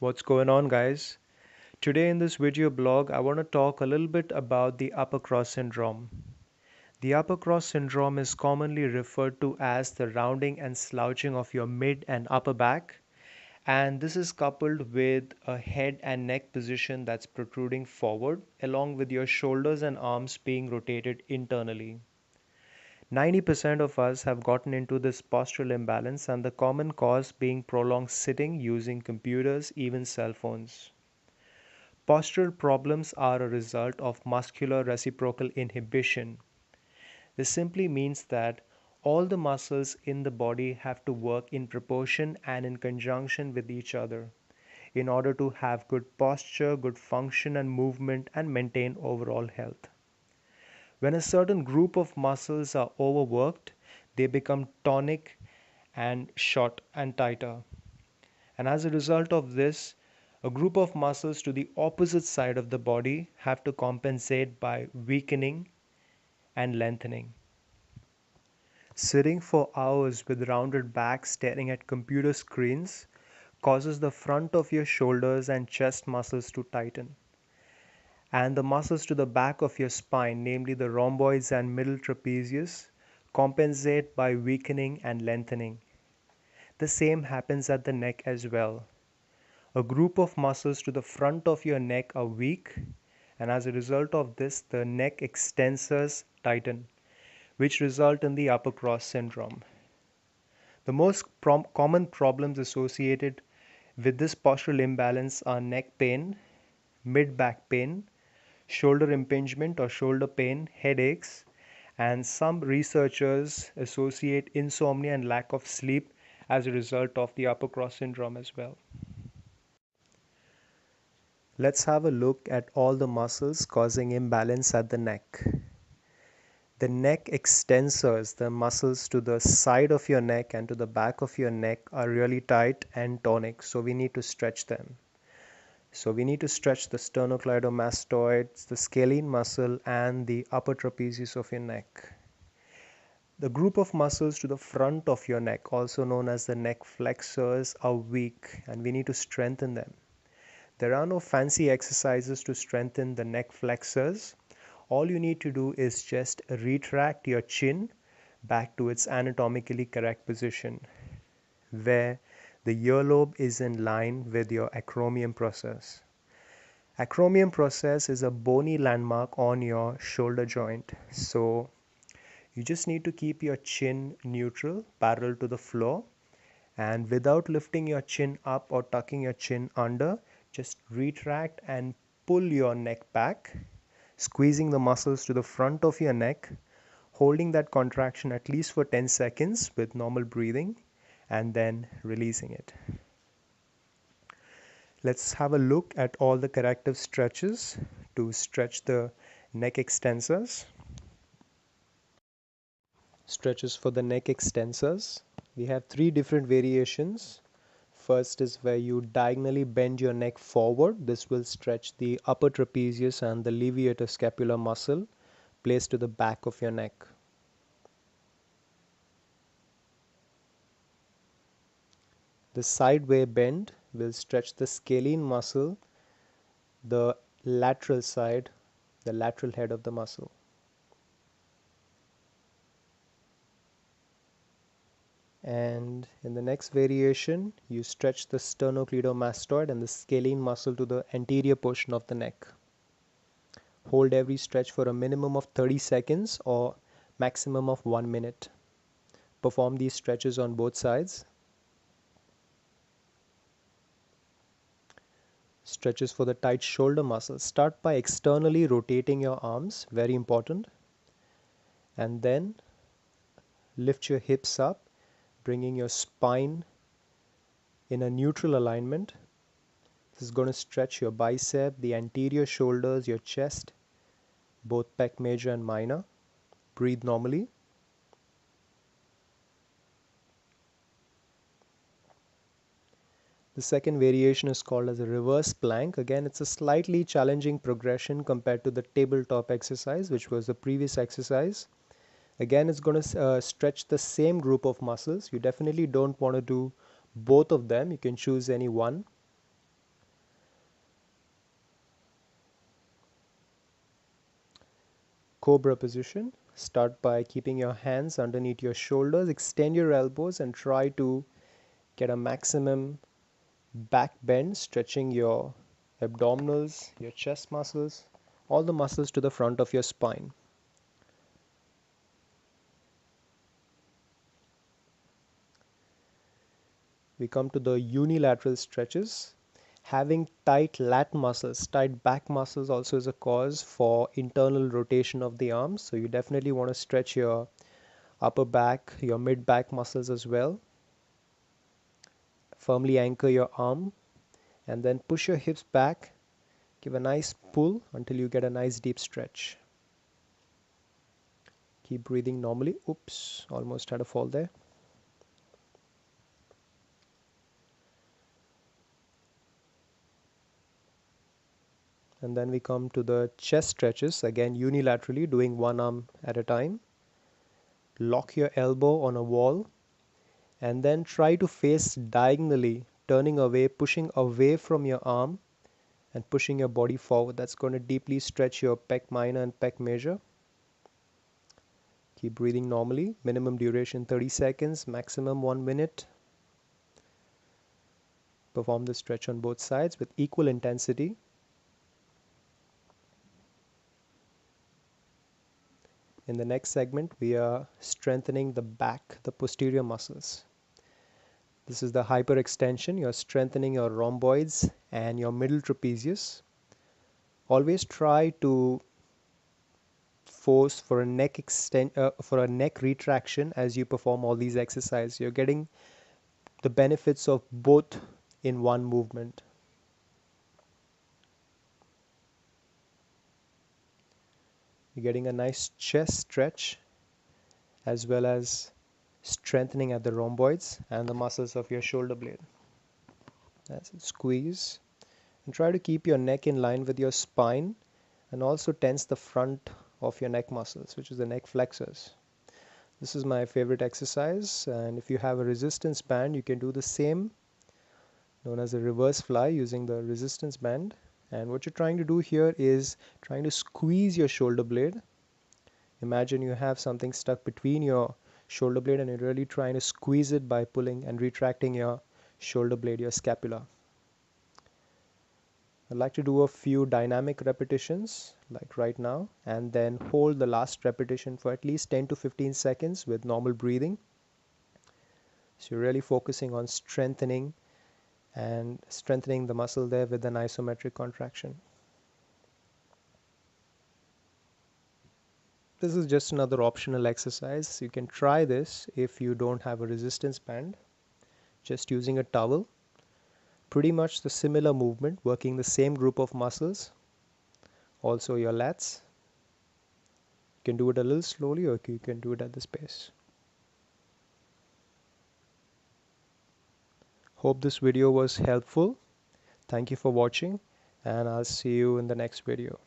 What's going on, guys? Today in this video blog, I want to talk a little bit about the upper cross syndrome. The upper cross syndrome is commonly referred to as the rounding and slouching of your mid and upper back, and this is coupled with a head and neck position that's protruding forward, along with your shoulders and arms being rotated internally. 90% of us have gotten into this postural imbalance, and the common cause being prolonged sitting using computers, even cell phones. Postural problems are a result of muscular reciprocal inhibition. This simply means that all the muscles in the body have to work in proportion and in conjunction with each other in order to have good posture, good function and movement, and maintain overall health. When a certain group of muscles are overworked, they become tonic and short and tighter. And as a result of this, a group of muscles to the opposite side of the body have to compensate by weakening and lengthening. Sitting for hours with rounded back staring at computer screens causes the front of your shoulders and chest muscles to tighten, and the muscles to the back of your spine, namely the rhomboids and middle trapezius, compensate by weakening and lengthening. The same happens at the neck as well. A group of muscles to the front of your neck are weak, and as a result of this, the neck extensors tighten, which result in the upper cross syndrome. The most common problems associated with this postural imbalance are neck pain, mid back pain, shoulder impingement or shoulder pain, headaches, and some researchers associate insomnia and lack of sleep as a result of the upper cross syndrome as well. Let's have a look at all the muscles causing imbalance at the neck. The neck extensors, the muscles to the side of your neck and to the back of your neck, are really tight and tonic, so we need to stretch them. So we need to stretch the sternocleidomastoids, the scalene muscle, and the upper trapezius of your neck. The group of muscles to the front of your neck, also known as the neck flexors, are weak, and we need to strengthen them. There are no fancy exercises to strengthen the neck flexors. All you need to do is just retract your chin back to its anatomically correct position, where the earlobe is in line with your acromion process. Acromion process is a bony landmark on your shoulder joint. So you just need to keep your chin neutral, parallel to the floor, and without lifting your chin up or tucking your chin under, just retract and pull your neck back, squeezing the muscles to the front of your neck, holding that contraction at least for 10 seconds with normal breathing, and then releasing it. Let's have a look at all the corrective stretches to stretch the neck extensors. Stretches for the neck extensors. We have three different variations. First is where you diagonally bend your neck forward. This will stretch the upper trapezius and the levator scapular muscle placed to the back of your neck. The sideway bend will stretch the scalene muscle, the lateral side, the lateral head of the muscle. And in the next variation, you stretch the sternocleidomastoid and the scalene muscle to the anterior portion of the neck. Hold every stretch for a minimum of 30 seconds or maximum of 1 minute. Perform these stretches on both sides. Stretches for the tight shoulder muscles. Start by externally rotating your arms, very important. And then lift your hips up, bringing your spine in a neutral alignment. This is going to stretch your bicep, the anterior shoulders, your chest, both pec major and minor. Breathe normally. The second variation is called as a reverse plank. Again, it's a slightly challenging progression compared to the tabletop exercise, which was the previous exercise. Again, it's going to stretch the same group of muscles. You definitely don't want to do both of them. You can choose any one. cobra position. Start by keeping your hands underneath your shoulders, extend your elbows and try to get a maximum back bend, stretching your abdominals, your chest muscles, all the muscles to the front of your spine. We come to the unilateral stretches. Having tight lat muscles, tight back muscles also is a cause for internal rotation of the arms. So you definitely want to stretch your upper back, your mid back muscles as well. Firmly anchor your arm and then push your hips back. Give a nice pull until you get a nice deep stretch. Keep breathing normally. Oops, almost had a fall there. And then we come to the chest stretches, again unilaterally, doing one arm at a time. Lock your elbow on a wall and then try to face diagonally, turning away, pushing away from your arm and pushing your body forward. That's going to deeply stretch your pec minor and pec major. Keep breathing normally. Minimum duration 30 seconds, maximum 1 minute. Perform the stretch on both sides with equal intensity. In the next segment, we are strengthening the back, the posterior muscles. This is the hyperextension. You're strengthening your rhomboids and your middle trapezius. Always try to force for a neck retraction as you perform all these exercises. You're getting the benefits of both in one movement. You're getting a nice chest stretch as well as strengthening at the rhomboids and the muscles of your shoulder blade. That's it. Squeeze and try to keep your neck in line with your spine and also tense the front of your neck muscles, which is the neck flexors. This is my favorite exercise, and if you have a resistance band, you can do the same, known as a reverse fly, using the resistance band. And what you're trying to do here is trying to squeeze your shoulder blade. Imagine you have something stuck between your shoulder blade and you're really trying to squeeze it by pulling and retracting your shoulder blade, your scapula. I'd like to do a few dynamic repetitions like right now and then hold the last repetition for at least 10 to 15 seconds with normal breathing. So you're really focusing on strengthening the muscle there with an isometric contraction. This is just another optional exercise. You can try this if you don't have a resistance band, just using a towel. Pretty much the similar movement, working the same group of muscles, also your lats. You can do it a little slowly or you can do it at this pace. Hope this video was helpful. Thank you for watching and I'll see you in the next video.